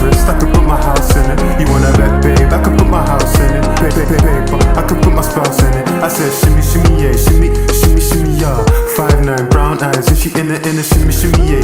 Everest, I could put my house in it. You want a bet, babe, I could put my house in it. Paper, I could put my spouse in it. I said shimmy, shimmy, yeah, shimmy, shimmy, shimmy, yeah. 5'9", brown eyes, and she in the shimmy, shimmy, yeah.